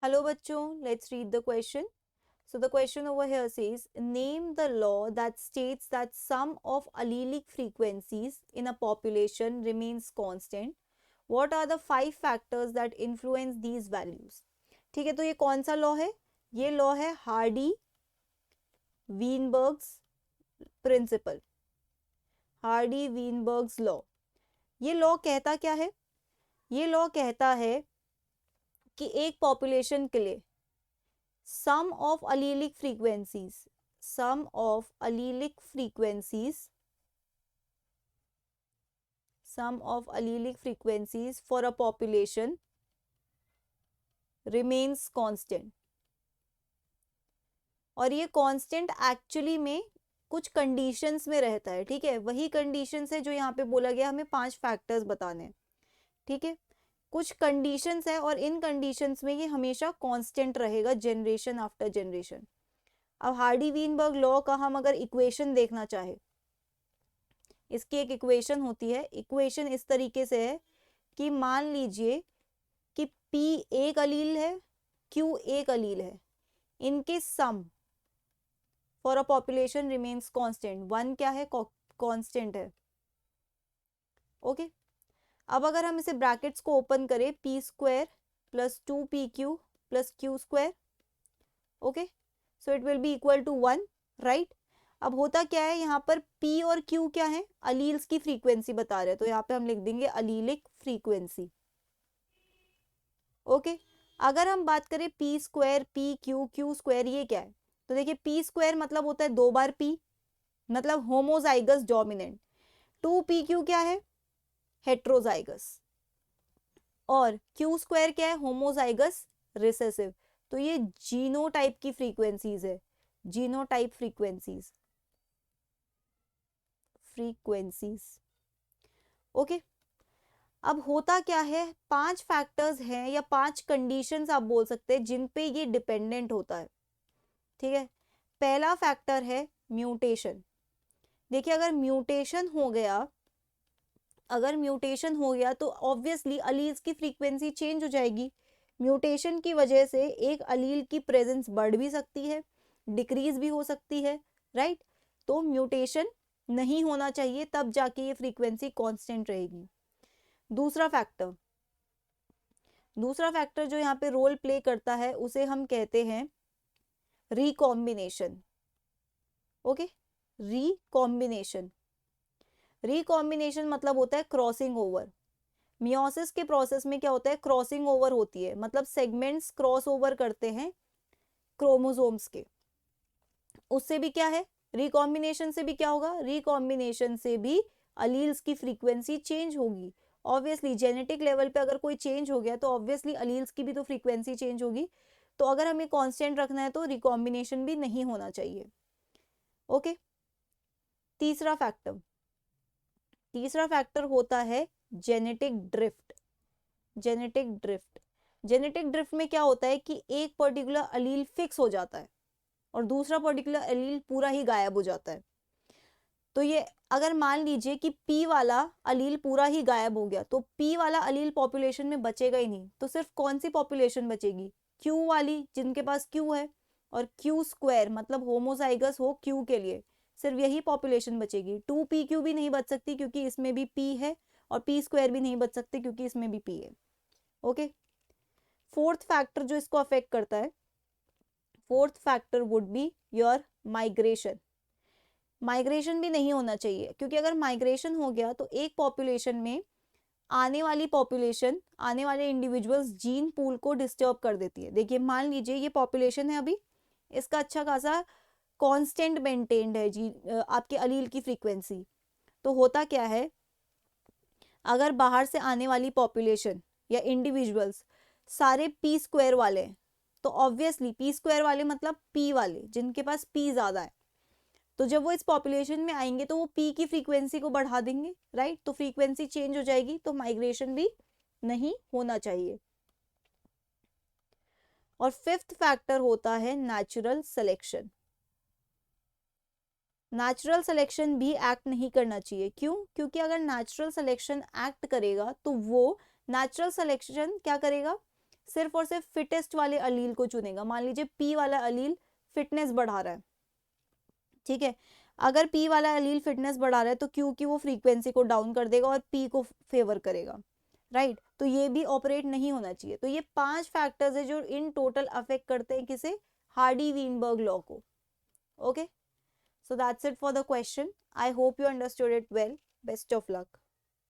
Hello bachcho, let's read the question. So the question over here says, name the law that states that sum of allelic frequencies in a population remains constant. What are the 5 factors that influence these values? ठीक है, तो ये कौन सा law है? ये law है Hardy वीनबर्ग्स principal, Hardy वीनबर्ग्स law. ये लॉ कहता क्या है? ये लॉ कहता है कि एक पॉपुलेशन के लिए sum of allelic frequencies, sum of allelic frequencies, sum of allelic frequencies for a population remains constant. और ये कांस्टेंट एक्चुअली में कुछ कंडीशंस में रहता है, ठीक है। वही कंडीशंस है जो यहाँ पे बोला गया, हमें 5 फैक्टर्स बताने हैं, ठीक है। कुछ कंडीशंस है और इन कंडीशंस में ये हमेशा कांस्टेंट रहेगा जनरेशन आफ्टर जनरेशन। अब हार्डी वीनबर्ग लॉ का हम अगर इक्वेशन देखना चाहे, इसकी एक इक्वेशन होती है। इक्वेशन इस तरीके से है कि मान लीजिए कि P एक अलील है, Q एक अलील है, इनके some for a population remains constant. 1 क्या है? कांस्टेंट है, ओके। अब अगर हम इसे ब्रैकेट्स को ओपन करें, p² plus 2pq plus q², okay, so it will be equal to 1, right. अब होता क्या है, यहाँ पर P और Q क्या है? अलील्स की फ्रीक्वेंसी बता रहे हैं, तो यहाँ पे हम लिख देंगे अलीलिक फ्रीक्वेंसी, ओके। अगर हम बात करें p² pq q², ये क्या है? तो देखिए p² मतलब होता है 2 बार p, मतलब होमोजाइगस डोमिनेंट। 2pq क्या है? हेट्रोजाइगस। और q² क्या है? Homozygous recessive. तो ये जीनोटाइप की फ्रीक्वेंसीज है, जीनोटाइप फ्रीक्वेंसीज, ओके। अब होता क्या है, 5 फैक्टर्स हैं या 5 कंडीशंस आप बोल सकते हैं जिन पे ये डिपेंडेंट होता है, ठीक है। पहला फैक्टर है म्यूटेशन। देखिए अगर म्यूटेशन हो गया, अगर म्यूटेशन हो गया तो ऑब्वियसली अलील्स की फ्रीक्वेंसी चेंज हो जाएगी। म्यूटेशन की वजह से एक अलील की प्रेजेंस बढ़ भी सकती है, डिक्रीज भी हो सकती है, राइट। तो म्यूटेशन नहीं होना चाहिए, तब जाके ये फ्रीक्वेंसी कांस्टेंट रहेगी। दूसरा फैक्टर, दूसरा फैक्टर जो यहाँ पे रोल प्ले करता है उसे हम कहते हैं रिकॉम्बिनेशन, ओके। रिकॉम्बिनेशन, रिकॉम्बिनेशन मतलब होता है क्रॉसिंग ओवर। मियोसिस के प्रोसेस में क्या होता है? क्रॉसिंग ओवर होती है, मतलब सेगमेंट्स क्रॉस ओवर करते हैं क्रोमोसोम्स के। उससे भी क्या है, रिकॉम्बिनेशन से भी क्या होगा? रिकॉम्बिनेशन से भी अलील्स की फ्रीक्वेंसी चेंज होगी। ऑब्वियसली जेनेटिक लेवल पे अगर कोई चेंज हो गया तो ऑब्वियसली अलील्स की भी तो फ्रीक्वेंसी चेंज होगी। तो अगर हमें कांस्टेंट रखना है तो रिकॉम्बिनेशन भी नहीं होना चाहिए, ओके। तीसरा फैक्टर, तीसरा फैक्टर होता है genetic drift. Genetic drift, genetic drift में क्या होता है कि एक पर्टिकुलर अलील फिक्स हो जाता है और दूसरा पर्टिकुलर अलील पूरा ही गायब हो जाता है। तो ये अगर मान लीजिए कि P वाला अलील पूरा ही गायब हो गया, तो P वाला अलील पॉपुलेशन में बचेगा ही नहीं। तो सिर्फ कौन सी पॉपुलेशन बचेगी? Q वाली, जिनके पास Q है, और Q² मतलब होमोजाइगस हो Q के लिए, सिर्फ यही पॉपुलेशन बचेगी। 2pq भी नहीं बच सकती क्योंकि इसमें भी P है, और p² भी नहीं बच सकते क्योंकि इसमें भी P है, ओके। फोर्थ फैक्टर जो इसको अफेक्ट करता है, fourth factor would be your migration. Migration भी नहीं होना चाहिए, क्योंकि अगर माइग्रेशन हो गया तो एक पॉपुलेशन में आने वाली पॉपुलेशन, आने वाले इंडिविजुअल्स जीन पूल को डिस्टर्ब कर देती है। देखिए मान लीजिए ये पॉपुलेशन है अभी, इसका अच्छा खासा कांस्टेंट मेंटेन्ड है जी आपके अलील की फ्रीक्वेंसी। तो होता क्या है, अगर बाहर से आने वाली पॉपुलेशन या इंडिविजुअल्स सारे p² वाले हैं, तो ऑब्वियसली p² वाले मतलब p वाले, जिनके पास p ज्यादा है, तो जब वो इस पॉपुलेशन में आएंगे तो वो p की फ्रीक्वेंसी को बढ़ा देंगे, राइट। तो फ्रीक्वेंसी चेंज हो जाएगी, तो माइग्रेशन भी नहीं होना चाहिए। और फिफ्थ फैक्टर होता है नेचुरल सिलेक्शन। नेचुरल सिलेक्शन भी एक्ट नहीं करना चाहिए। क्यों? क्योंकि अगर नेचुरल सिलेक्शन एक्ट करेगा तो वो नेचुरल सिलेक्शन क्या करेगा? सिर्फ और सिर्फ फिटेस्ट वाले अलील को चुनेगा। मान लीजिए पी वाला अलील फिटनेस बढ़ा रहा है, ठीक है, अगर पी वाला अलील फिटनेस बढ़ा रहा है तो क्यू की वो फ्रीक्वेंसी को डाउन कर देगा और पी को फेवर करेगा, राइट। तो ये भी ऑपरेट नहीं होना चाहिए। तो ये 5 फैक्टर्स है जो इन टोटल अफेक्ट करते हैं किसे, हार्डी-वीनबर्ग लॉ को। Okay, so that's it for the question. I hope you understood it well. Best of luck.